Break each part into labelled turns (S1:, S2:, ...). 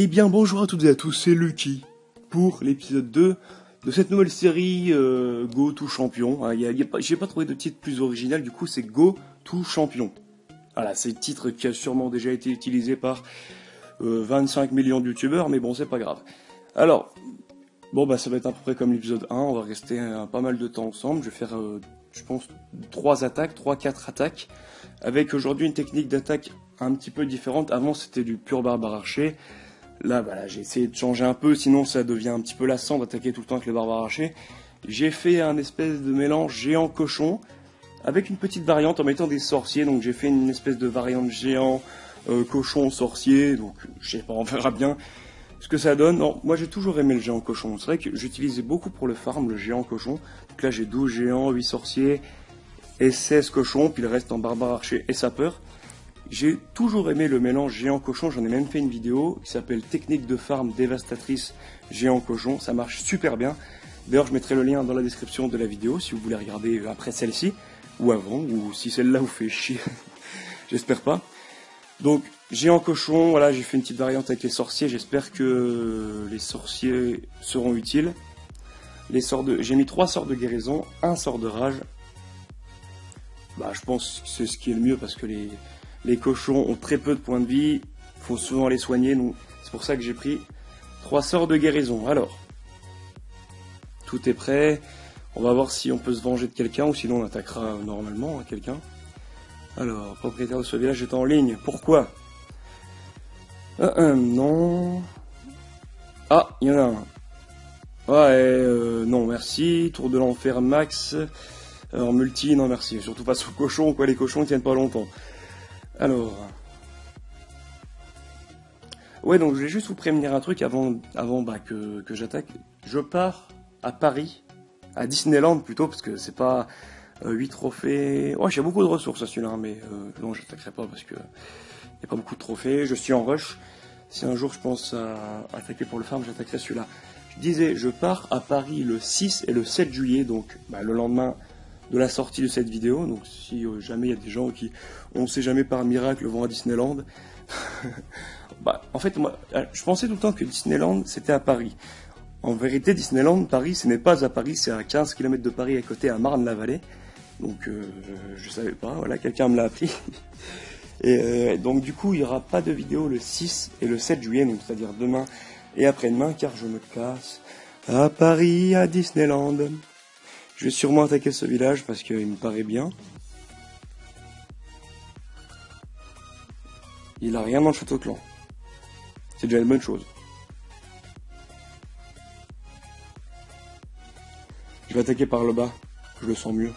S1: Eh bien bonjour à toutes et à tous, c'est Lucky pour l'épisode 2 de cette nouvelle série Go to Champion. J'ai pas trouvé de titre plus original, du coup c'est Go to Champion. Voilà, c'est le titre qui a sûrement déjà été utilisé par 25 millions de youtubeurs, mais bon c'est pas grave. Alors, ça va être à peu près comme l'épisode 1, on va rester pas mal de temps ensemble, je vais faire je pense 3-4 attaques, avec aujourd'hui une technique d'attaque un petit peu différente. Avant c'était du pur barbare archer. Là, j'ai essayé de changer un peu, sinon ça devient un petit peu lassant d'attaquer tout le temps avec le barbare archer. J'ai fait un espèce de mélange géant-cochon, avec une petite variante en mettant des sorciers. Donc j'ai fait une espèce de variante géant, cochon, sorcier. Donc je sais pas, on verra bien ce que ça donne. Non, moi j'ai toujours aimé le géant cochon. C'est vrai que j'utilisais beaucoup pour le farm, le géant cochon. Donc là j'ai 12 géants, 8 sorciers et 16 cochons, puis le reste en barbare archer et sapeur. J'ai toujours aimé le mélange géant-cochon, j'en ai même fait une vidéo qui s'appelle Technique de farm dévastatrice géant-cochon, ça marche super bien. D'ailleurs je mettrai le lien dans la description de la vidéo si vous voulez regarder après celle-ci, ou avant, ou si celle-là vous fait chier, j'espère pas. Donc géant-cochon, voilà, j'ai fait une petite variante avec les sorciers, j'espère que les sorciers seront utiles. J'ai mis 3 sorts de guérison, 1 sort de rage. Je pense que c'est ce qui est le mieux parce que les cochons ont très peu de points de vie, il faut souvent les soigner, donc c'est pour ça que j'ai pris 3 sorts de guérison. Alors, tout est prêt, on va voir si on peut se venger de quelqu'un ou sinon on attaquera normalement quelqu'un. Alors, propriétaire de ce village est en ligne, pourquoi? Non. Ah, il y en a un. Ouais, non merci, tour de l'enfer max. Alors multi, non merci, surtout pas sous cochon, quoi, les cochons ils tiennent pas longtemps. Alors, ouais, donc je vais juste vous prévenir un truc avant que j'attaque. Je pars à Paris, à Disneyland plutôt, parce que c'est pas 8 trophées. Ouais, j'ai beaucoup de ressources à celui-là, mais non, j'attaquerai pas parce que y a pas beaucoup de trophées. Je suis en rush. Si un jour je pense à attaquer pour le farm, j'attaquerai celui-là. Je disais, je pars à Paris le 6 et le 7 juillet, donc le lendemain de la sortie de cette vidéo. Donc si jamais il y a des gens qui, on ne sait jamais par miracle, vont à Disneyland. En fait, moi, je pensais tout le temps que Disneyland, c'était à Paris. En vérité, Disneyland, Paris, ce n'est pas à Paris, c'est à 15 km de Paris, à côté, à Marne-la-Vallée. Donc, je savais pas, voilà, quelqu'un me l'a appris. Et donc, du coup, il n'y aura pas de vidéo le 6 et le 7 juillet, donc c'est-à-dire demain et après-demain, car je me casse à Paris, à Disneyland. Je vais sûrement attaquer ce village parce qu'il me paraît bien. Il a rien dans le château clan. C'est déjà une bonne chose. Je vais attaquer par le bas. Je le sens mieux.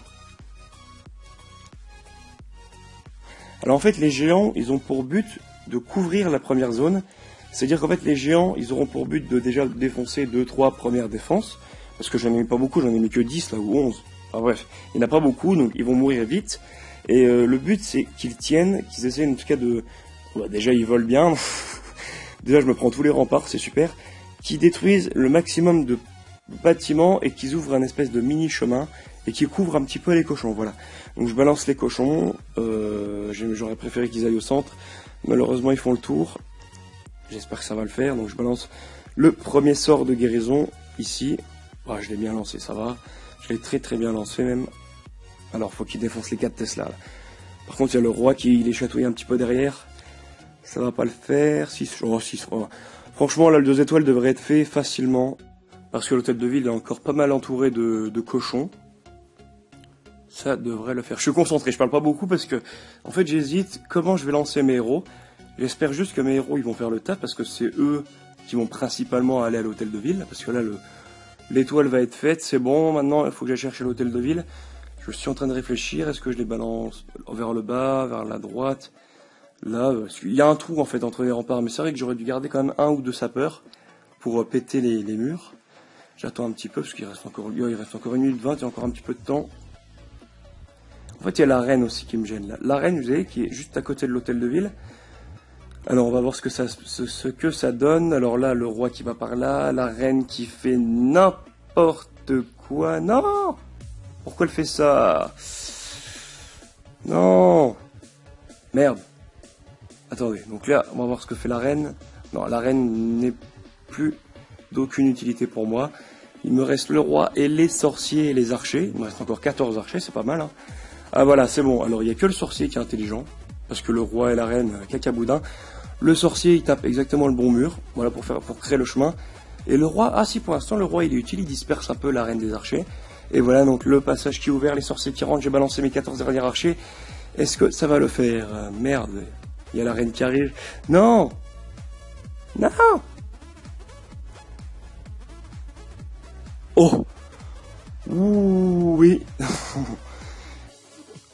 S1: Alors en fait, les géants, ils ont pour but de couvrir la première zone. C'est-à-dire qu'en fait, les géants, ils auront pour but de déjà défoncer 2-3 premières défenses. Parce que j'en ai mis pas beaucoup, j'en ai mis que 10 là, ou 11. Enfin bref, il n'y en a pas beaucoup, donc ils vont mourir vite. Et le but, c'est qu'ils tiennent, qu'ils essaient en tout cas de... déjà, ils volent bien. Déjà, je me prends tous les remparts, c'est super. Qu'ils détruisent le maximum de bâtiments et qu'ils ouvrent un espèce de mini-chemin et qu'ils couvrent un petit peu les cochons, voilà. Donc je balance les cochons. J'aurais préféré qu'ils aillent au centre. Malheureusement, ils font le tour. J'espère que ça va le faire. Donc je balance le premier sort de guérison ici. Je l'ai bien lancé, ça va. Je l'ai très très bien lancé même. Alors faut qu'il défonce les 4 Tesla là. Par contre il y a le roi qui les chatouille un petit peu derrière. Ça va pas le faire. 6. Franchement là le 2 étoiles devrait être fait facilement. Parce que l'hôtel de ville est encore pas mal entouré de cochons. Ça devrait le faire. Je suis concentré, je parle pas beaucoup parce que en fait j'hésite comment je vais lancer mes héros. J'espère juste que mes héros ils vont faire le taf parce que c'est eux qui vont principalement aller à l'hôtel de ville. Parce que là l'étoile va être faite, c'est bon, maintenant il faut que j'aille chercher l'hôtel de ville. Je suis en train de réfléchir, est-ce que je les balance vers le bas, vers la droite? Là, il y a un trou en fait entre les remparts, mais c'est vrai que j'aurais dû garder quand même 1 ou 2 sapeurs pour péter les murs. J'attends un petit peu parce qu'il reste encore 1 minute 20, il y a encore un petit peu de temps. En fait, il y a la reine aussi qui me gêne là. La reine, vous savez, qui est juste à côté de l'hôtel de ville. Alors on va voir ce que ça donne. Alors là, le roi qui va par là, la reine qui fait n'importe quoi. Non! Pourquoi elle fait ça? Non! Merde. Attendez, donc là, on va voir ce que fait la reine. Non, la reine n'est plus d'aucune utilité pour moi. Il me reste le roi et les sorciers et les archers. Il me reste encore 14 archers, c'est pas mal. Hein. Ah voilà, c'est bon. Alors il n'y a que le sorcier qui est intelligent. Parce que le roi et la reine, cacaboudin. Le sorcier, il tape exactement le bon mur. Voilà, pour créer le chemin. Et le roi, ah si, pour l'instant, le roi, il est utile. Il disperse un peu la reine des archers. Et voilà, donc le passage qui est ouvert, les sorciers qui rentrent. J'ai balancé mes 14 derniers archers. Est-ce que ça va le faire? Merde. Il y a la reine qui arrive. Non! Non! Oh! Ouh, oui.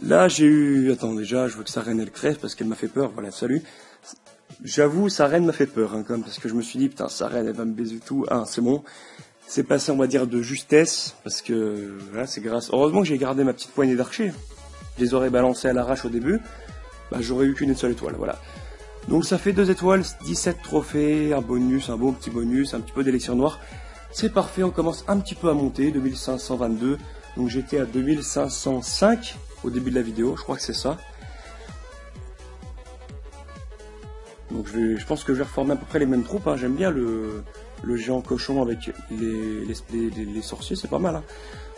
S1: Là, j'ai eu... Attends, déjà, je veux que sa reine, elle crève parce qu'elle m'a fait peur. Voilà, salut. J'avoue, sa reine m'a fait peur, hein, quand même, parce que je me suis dit, putain, sa reine, elle va me baiser tout. Ah, c'est bon. C'est passé, on va dire, de justesse, parce que, voilà, c'est grâce... Heureusement que j'ai gardé ma petite poignée d'archers. Je les aurais balancés à l'arrache au début. Bah, j'aurais eu qu'une seule étoile, voilà. Donc, ça fait 2 étoiles, 17 trophées, un bonus, un beau petit bonus, un petit peu d'élixir noir. C'est parfait, on commence un petit peu à monter, 2522. Donc, j'étais à 2505 au début de la vidéo, je crois que c'est ça. Donc je pense que je vais reformer à peu près les mêmes troupes. Hein. J'aime bien le géant cochon avec les sorciers, c'est pas mal. Hein.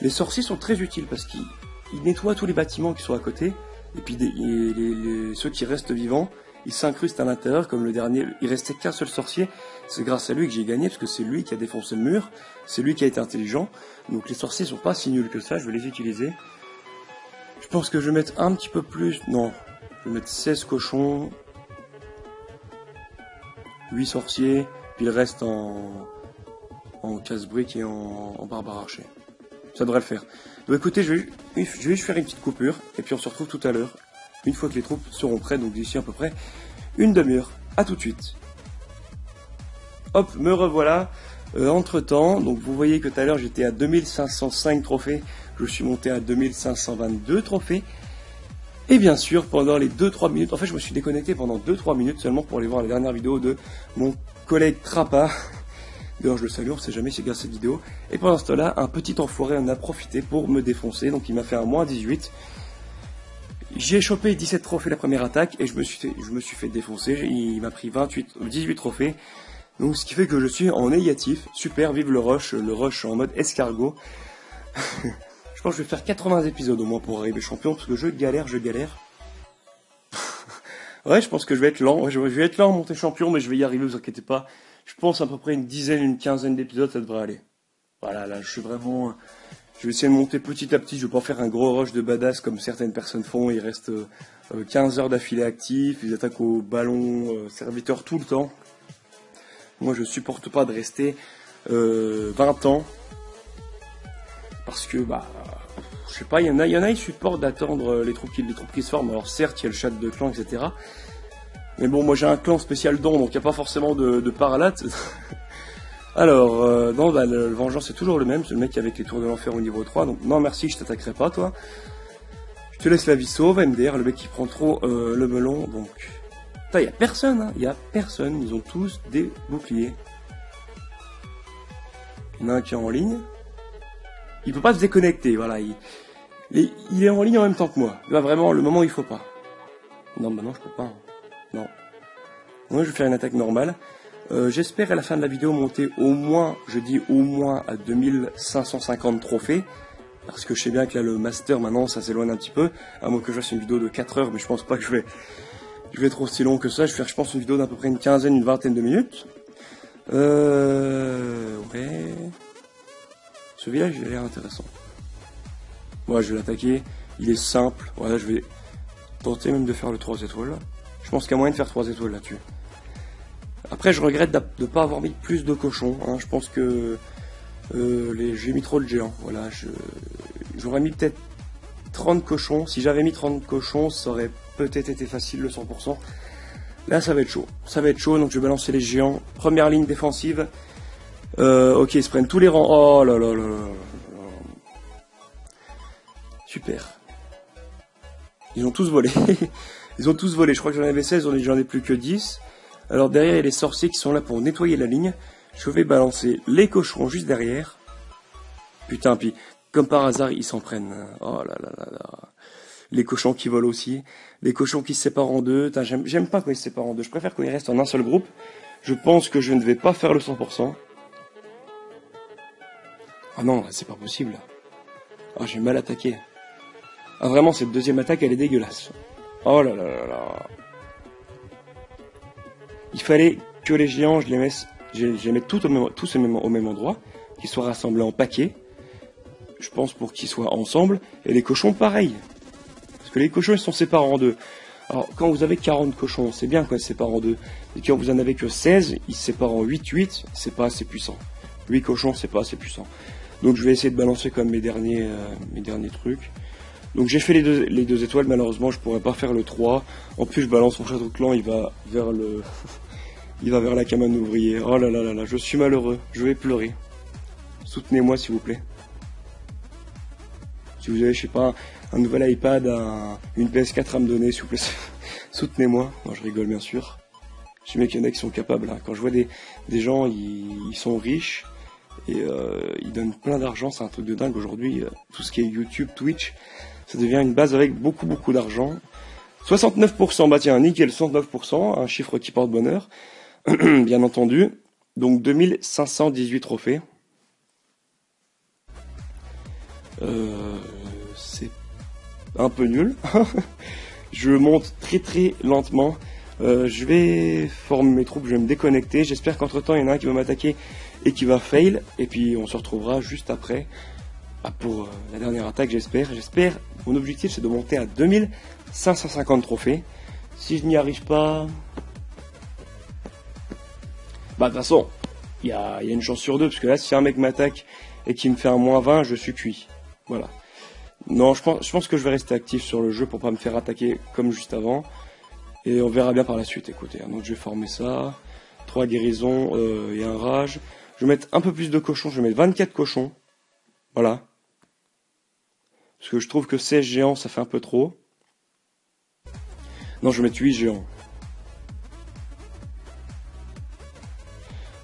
S1: Les sorciers sont très utiles parce qu'ils nettoient tous les bâtiments qui sont à côté. Et puis ceux qui restent vivants, ils s'incrustent à l'intérieur. Comme le dernier, il restait qu'un seul sorcier. C'est grâce à lui que j'ai gagné parce que c'est lui qui a défoncé le mur. C'est lui qui a été intelligent. Donc les sorciers sont pas si nuls que ça, je vais les utiliser. Je pense que je vais mettre un petit peu plus... Non, je vais mettre 16 cochons... 8 sorciers, puis le reste en casse-briques et en barbare archer. Ça devrait le faire. Donc écoutez, je vais juste faire une petite coupure, et puis on se retrouve tout à l'heure, une fois que les troupes seront prêtes, donc d'ici à peu près une demi-heure. À tout de suite. Hop, me revoilà. Entre-temps, donc vous voyez que tout à l'heure j'étais à 2505 trophées, je suis monté à 2522 trophées. Et bien sûr, pendant les 2-3 minutes, en fait je me suis déconnecté pendant 2-3 minutes seulement pour aller voir la dernière vidéo de mon collègue Trappa. D'ailleurs je le salue, on ne sait jamais si il regarde cette vidéo. Et pendant ce temps-là, un petit enfoiré en a profité pour me défoncer, donc il m'a fait un moins 18. J'ai chopé 17 trophées la première attaque et je me suis fait défoncer, il m'a pris 18 trophées. Donc ce qui fait que je suis en négatif, super, vive le rush en mode escargot. Je pense que je vais faire 80 épisodes au moins pour arriver champion, parce que je galère. Ouais, je pense que je vais être lent. Ouais, je vais être lent à monter champion, mais je vais y arriver, vous inquiétez pas. Je pense à peu près une quinzaine d'épisodes, ça devrait aller. Voilà, là, je suis vraiment... Je vais essayer de monter petit à petit, je vais pas faire un gros rush de badass comme certaines personnes font. Ils restent 15 heures d'affilée actifs, ils attaquent au ballon, serviteur tout le temps. Moi, je supporte pas de rester 20 ans. Parce que, bah, je sais pas, il y en a, ils supportent d'attendre les troupes qui se forment. Alors certes, il y a le chat de clan, etc. Mais bon, moi j'ai un clan spécial don, donc il n'y a pas forcément de paralate. Alors, non, bah, le vengeance c'est toujours le même, c'est le mec avec les tours de l'enfer au niveau 3. Donc non merci, je t'attaquerai pas toi. Je te laisse la vie sauve, MDR, le mec qui prend trop le melon, donc... Putain, il n'y a personne, hein, il y a personne, ils ont tous des boucliers. Il y en a un qui est en ligne. Il peut pas se déconnecter, voilà. Il est en ligne en même temps que moi. Là, vraiment, le moment où il faut pas. Non, bah non, je peux pas. Non. Moi, je vais faire une attaque normale. J'espère à la fin de la vidéo monter au moins, je dis au moins à 2550 trophées. Parce que je sais bien que là, le master, maintenant, ça s'éloigne un petit peu. À moins que je fasse une vidéo de 4 heures, mais je pense pas que je vais être aussi long que ça. Je vais faire, je pense, une vidéo d'à peu près une vingtaine de minutes. Ouais... Ce village, il a l'air intéressant. Moi, je vais l'attaquer. Il est simple. Voilà, je vais tenter même de faire le 3 étoiles. Je pense qu'il y a moyen de faire 3 étoiles là-dessus. Après, je regrette de ne pas avoir mis plus de cochons. Hein. Je pense que j'ai mis trop de géants. Voilà, j'aurais mis peut-être 30 cochons. Si j'avais mis 30 cochons, ça aurait peut-être été facile le 100%. Là, ça va être chaud. Ça va être chaud, donc je vais balancer les géants. Première ligne défensive. Ok, ils se prennent tous les rangs. Oh là là là là. Super. Ils ont tous volé. Ils ont tous volé. Je crois que j'en avais 16, j'en ai plus que 10. Alors derrière, il y a les sorciers qui sont là pour nettoyer la ligne. Je vais balancer les cochons juste derrière. Putain, puis comme par hasard, ils s'en prennent. Oh là là là là. Les cochons qui volent aussi. Les cochons qui se séparent en deux. J'aime pas quand ils se séparent en deux. Je préfère quand ils restent en un seul groupe. Je pense que je ne vais pas faire le 100%. Ah non, c'est pas possible. Ah, j'ai mal attaqué. Ah vraiment, cette deuxième attaque, elle est dégueulasse. Oh là là là là. Il fallait que les géants, je les mette tous au même endroit, qu'ils soient rassemblés en paquets. Je pense pour qu'ils soient ensemble. Et les cochons, pareil. Parce que les cochons, ils sont séparés en deux. Alors, quand vous avez 40 cochons, c'est bien quand ils se séparent en deux. Et quand vous en avez que 16, ils se séparent en 8, c'est pas assez puissant. 8 cochons, c'est pas assez puissant. Donc je vais essayer de balancer comme mes derniers trucs. Donc j'ai fait les deux étoiles, malheureusement je pourrais pas faire le 3. En plus je balance mon château de clan, il va vers la cabane ouvrier. Oh là là là là, je suis malheureux, je vais pleurer. Soutenez-moi s'il vous plaît. Si vous avez, je sais pas, un nouvel iPad, une PS4 à me donner, s'il vous plaît, soutenez-moi. Non, je rigole bien sûr. Je sais bien qu'il y en a qui sont capables. Hein. Quand je vois des gens, ils sont riches et ils donnent plein d'argent, c'est un truc de dingue aujourd'hui. Tout ce qui est YouTube, Twitch, ça devient une base avec beaucoup d'argent. 69%, bah tiens, nickel, 69%, un chiffre qui porte bonheur, bien entendu. Donc 2518 trophées. C'est un peu nul. Je monte très lentement. Je vais former mes troupes, je vais me déconnecter. J'espère qu'entre temps il y en a un qui va m'attaquer et qui va fail. Et puis on se retrouvera juste après pour la dernière attaque, j'espère. Mon objectif c'est de monter à 2550 trophées. Si je n'y arrive pas, bah de toute façon, il y a une chance sur deux. Parce que là si un mec m'attaque et qu'il me fait un -20, je suis cuit. Voilà. Non, je pense que je vais rester actif sur le jeu pour pas me faire attaquer comme juste avant. Et on verra bien par la suite, écoutez. Donc je vais former ça. 3 guérisons et un rage. Je vais mettre un peu plus de cochons. Je vais mettre 24 cochons. Voilà. Parce que je trouve que 16 géants, ça fait un peu trop. Non, je vais mettre 8 géants.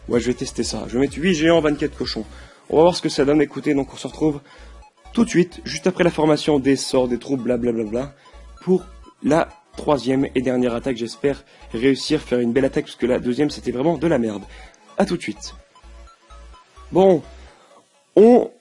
S1: Ouais, je vais tester ça. Je vais mettre 8 géants, 24 cochons. On va voir ce que ça donne. Écoutez, donc on se retrouve tout de suite, juste après la formation des sorts, des troupes, blablabla, pour la 3e et dernière attaque. J'espère réussir à faire une belle attaque, parce que la 2e, c'était vraiment de la merde. A tout de suite. Bon, on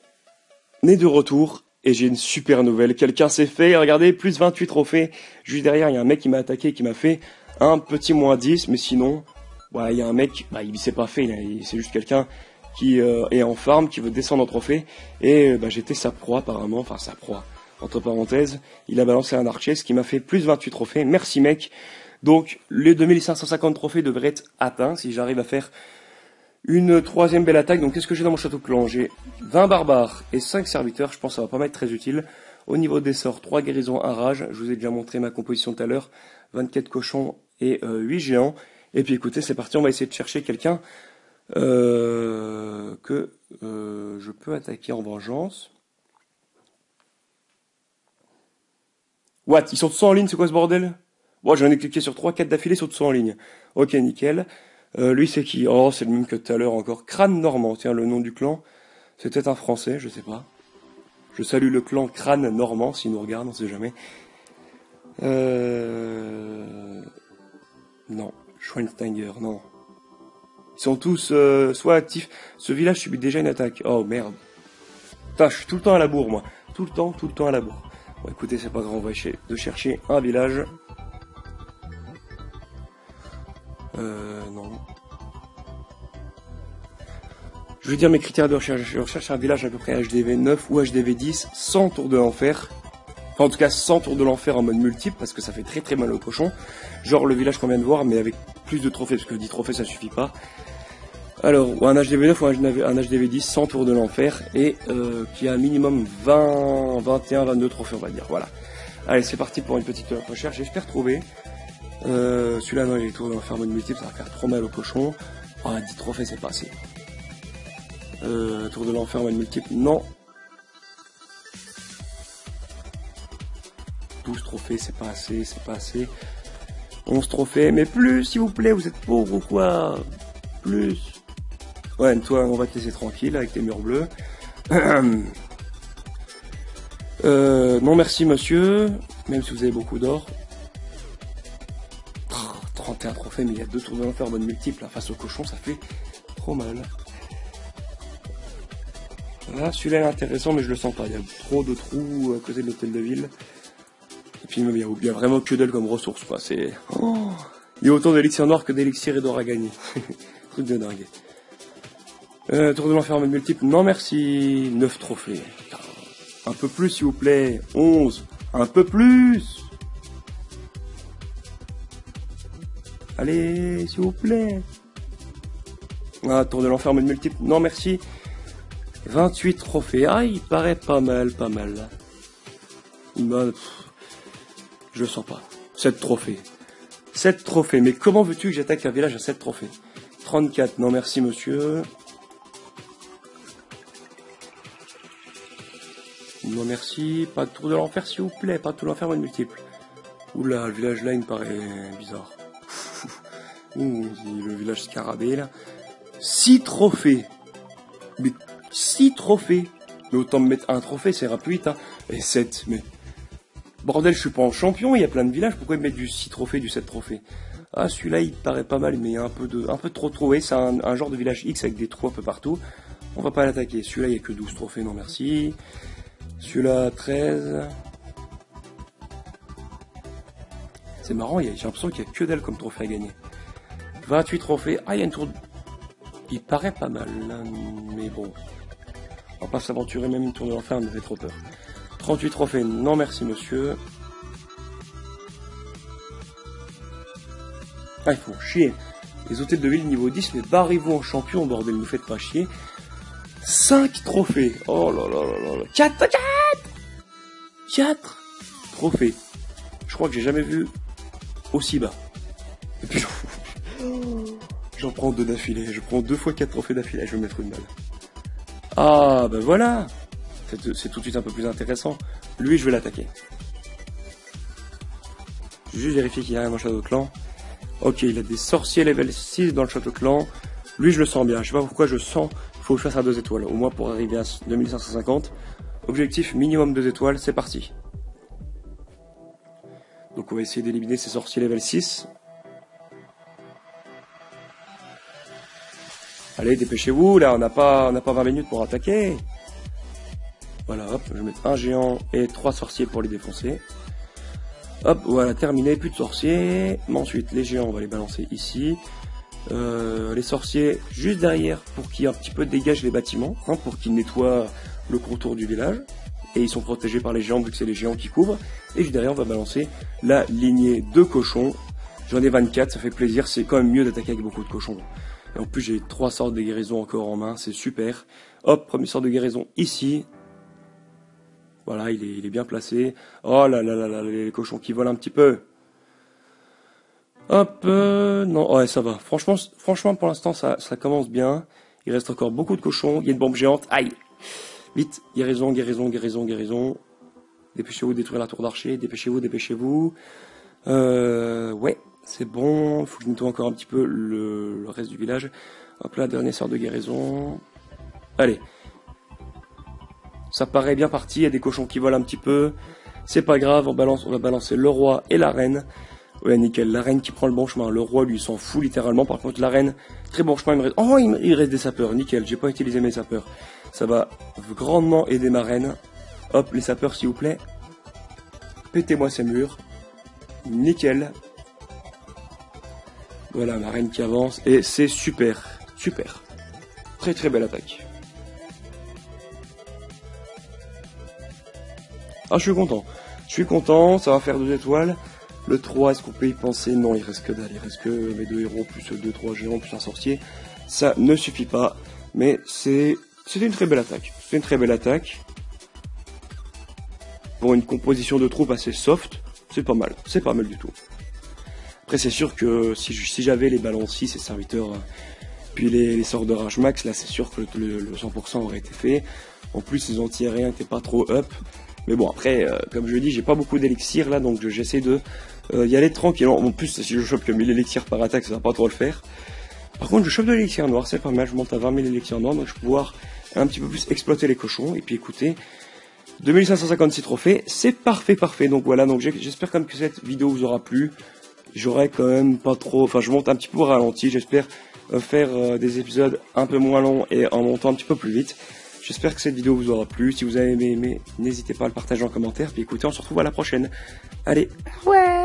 S1: est de retour, et j'ai une super nouvelle. Quelqu'un s'est fait, regardez, plus 28 trophées. Juste derrière, il y a un mec qui m'a attaqué, qui m'a fait un petit -10, mais sinon, ouais, il y a un mec, bah, il s'est pas fait, c'est juste quelqu'un qui est en farm, qui veut descendre en trophée, et j'étais sa proie apparemment, enfin sa proie, entre parenthèses, il a balancé un archer, ce qui m'a fait plus 28 trophées, merci mec. Donc les 2550 trophées devraient être atteints si j'arrive à faire une 3e belle attaque. Donc qu'est-ce que j'ai dans mon château de clan? J'ai 20 barbares et 5 serviteurs, je pense que ça va pas m'être très utile. Au niveau des sorts, 3 guérisons, 1 rage, je vous ai déjà montré ma composition tout à l'heure, 24 cochons et 8 géants. Et puis écoutez, c'est parti, on va essayer de chercher quelqu'un que je peux attaquer en vengeance. What? Ils sont tous en ligne, c'est quoi ce bordel? Bon, j'en ai cliqué sur 3-4 d'affilée, ils sont tous en ligne. Ok, nickel. Lui, c'est qui? Oh, c'est le même que tout à l'heure encore. Crâne Normand, tiens, le nom du clan. C'est peut-être un français, je sais pas. Je salue le clan Crâne Normand, s'il nous regarde, on sait jamais. Non. Schweinsteiger, non. Ils sont tous soit actifs. Ce village subit déjà une attaque. Oh merde. Putain, je suis tout le temps à la bourre, moi. Tout le temps à la bourre. Bon, écoutez, c'est pas grave, on va essayer de chercher un village. Non. Je vais dire mes critères de recherche. Je recherche un village à peu près HDV 9 ou HDV 10, sans tour de l'enfer. Enfin, en tout cas, sans tour de l'enfer en mode multiple, parce que ça fait très mal au cochon. Genre le village qu'on vient de voir, mais avec plus de trophées, parce que 10 trophées, ça suffit pas. Alors, ou un HDV 9 ou un HDV 10 sans tour de l'enfer, et qui a un minimum 20, 21, 22 trophées, on va dire. Voilà. Allez, c'est parti pour une petite recherche. J'espère trouver. Celui-là, non, il est tour de l'enfer en mode multiple, ça va faire trop mal au cochon. Oh, 10 trophées, c'est pas assez. Tour de l'enfer en mode multiple, non. 12 trophées, c'est pas assez. 11 trophées, mais plus, s'il vous plaît, vous êtes pauvre ou quoi? Plus. Ouais, toi, on va te laisser tranquille avec tes murs bleus. Non, merci, monsieur. Même si vous avez beaucoup d'or. 31 trophées. trophées, mais il y a 2 tours de l'enfer en mode multiple. Là, face au cochon, ça fait trop mal. Là, celui-là est intéressant, mais je le sens pas. Il y a trop de trous à côté de l'hôtel de ville. Et puis, il y a vraiment que dalle comme ressource, quoi. C'est... Oh, il y a autant d'élixir noir que d'élixir et d'or à gagner. Truc de dingue. Tour de l'enfer en mode multiple. Non, merci. 9 trophées. Un peu plus, s'il vous plaît. 11. Un peu plus. Allez, s'il vous plaît. Ah, tour de l'enfer en mode multiple. Non, merci. 28 trophées. Ah, il paraît pas mal, pas mal. Je le sens pas. 7 trophées. 7 trophées. Mais comment veux-tu que j'attaque un village à 7 trophées? 34. Non, merci, monsieur. Non, merci. Pas de tour de l'enfer, s'il vous plaît. Pas de tour de l'enfer en mode multiple. Oula, le village là, il me paraît bizarre. Ouh, le village scarabée, là. 6 trophées. Mais 6 trophées. Mais autant me mettre un trophée, c'est rapide, hein. Et 7, mais... Bordel, je suis pas en champion, il y a plein de villages, pourquoi ils mettent du 6 trophées, du 7 trophées? Ah, celui-là, il paraît pas mal, mais il y a un peu trop trouvé. C'est un genre de village X avec des trous un peu partout. On va pas l'attaquer. Celui-là, il y a que 12 trophées, non merci. Celui-là, 13. C'est marrant, j'ai l'impression qu'il y a que dalle comme trophée à gagner. 28 trophées. Ah, il y a une tour... Il paraît pas mal, là, mais bon. On va pas s'aventurer, même une tour de l'enfer, me fait trop peur. 38 trophées. Non merci, monsieur. Ah, ils font chier. Les hôtels de ville niveau 10, mais barrez-vous en champion, bordel, ne faites pas chier. 5 trophées. Oh là là là là. 4 trophées. Je crois que j'ai jamais vu aussi bas. Et puis j'en prends 2 d'affilée. Je prends 2 fois 4 trophées d'affilée. Je vais me mettre une balle. Ah, ben voilà. C'est tout de suite un peu plus intéressant. Lui, je vais l'attaquer. Je vais juste vérifier qu'il y a rien dans le château de clan. Ok, il a des sorciers level 6 dans le château de clan. Lui, je le sens bien. Je sais pas pourquoi je sens qu'il faut que je fasse à 2 étoiles. Au moins pour arriver à 2550. Objectif minimum 2 étoiles. C'est parti. Donc on va essayer d'éliminer ces sorciers level 6. Allez, dépêchez-vous. Là, on n'a pas 20 minutes pour attaquer. Voilà, hop, je vais mettre un géant et 3 sorciers pour les défoncer. Hop, voilà, terminé, plus de sorciers. Mais ensuite, les géants, on va les balancer ici. Les sorciers juste derrière pour qu'ils un petit peu dégagent les bâtiments, hein, pour qu'ils nettoient le contour du village. Et ils sont protégés par les géants vu que c'est les géants qui couvrent. Et juste derrière, on va balancer la lignée de cochons. J'en ai 24, ça fait plaisir, c'est quand même mieux d'attaquer avec beaucoup de cochons. Et en plus, j'ai 3 sortes de guérison encore en main, c'est super. Hop, premier sort de guérison ici. Voilà, il est bien placé. Oh là là là là, les cochons qui volent un petit peu. Hop, non, ouais, ça va. Franchement, pour l'instant, ça commence bien. Il reste encore beaucoup de cochons. Il y a une bombe géante. Aïe! Vite, guérison. Dépêchez-vous de détruire la tour d'archer. Dépêchez-vous. Ouais, c'est bon. Il faut que je nettoie encore un petit peu le reste du village. Hop là, dernier sort de guérison. Allez. Ça paraît bien parti, il y a des cochons qui volent un petit peu. C'est pas grave, on va balancer le roi et la reine. Ouais, nickel, la reine qui prend le bon chemin. Le roi, lui, s'en fout littéralement. Par contre, la reine, très bon chemin. Il reste des sapeurs, nickel. J'ai pas utilisé mes sapeurs. Ça va grandement aider ma reine. Hop, les sapeurs, s'il vous plaît. Pétez-moi ces murs. Nickel. Voilà, ma reine qui avance. Et c'est super. Super. Très très belle attaque. Ah, je suis content, ça va faire 2 étoiles. Le 3, est-ce qu'on peut y penser? Non, il reste que dalle, il reste que mes 2 héros, plus 2-3 géants, plus un sorcier. Ça ne suffit pas, mais c'était une très belle attaque. C'est une très belle attaque. Pour une composition de troupes assez soft, c'est pas mal du tout. Après, c'est sûr que si j'avais les ballons 6 et serviteurs, puis les sorts de rage max, là, c'est sûr que le 100% aurait été fait. En plus, les anti-aériens n'étaient pas trop up. Mais bon, après, comme je dis, j'ai pas beaucoup d'élixir là, donc j'essaie de y aller tranquille. En plus, si je chope que 1000 élixirs par attaque, ça va pas trop le faire. Par contre, je chope de l'élixir noir, c'est pas mal, je monte à 20 000 élixirs noirs, donc je vais pouvoir un petit peu plus exploiter les cochons. Et puis écoutez, 2556 trophées, c'est parfait. Donc voilà, donc j'espère quand même que cette vidéo vous aura plu. j'aurais quand même pas trop, enfin je monte un petit peu au ralenti, j'espère faire des épisodes un peu moins longs et en montant un petit peu plus vite. J'espère que cette vidéo vous aura plu. Si vous avez aimé, n'hésitez pas à le partager en commentaire. Puis écoutez, on se retrouve à la prochaine. Allez.
S2: Ouais.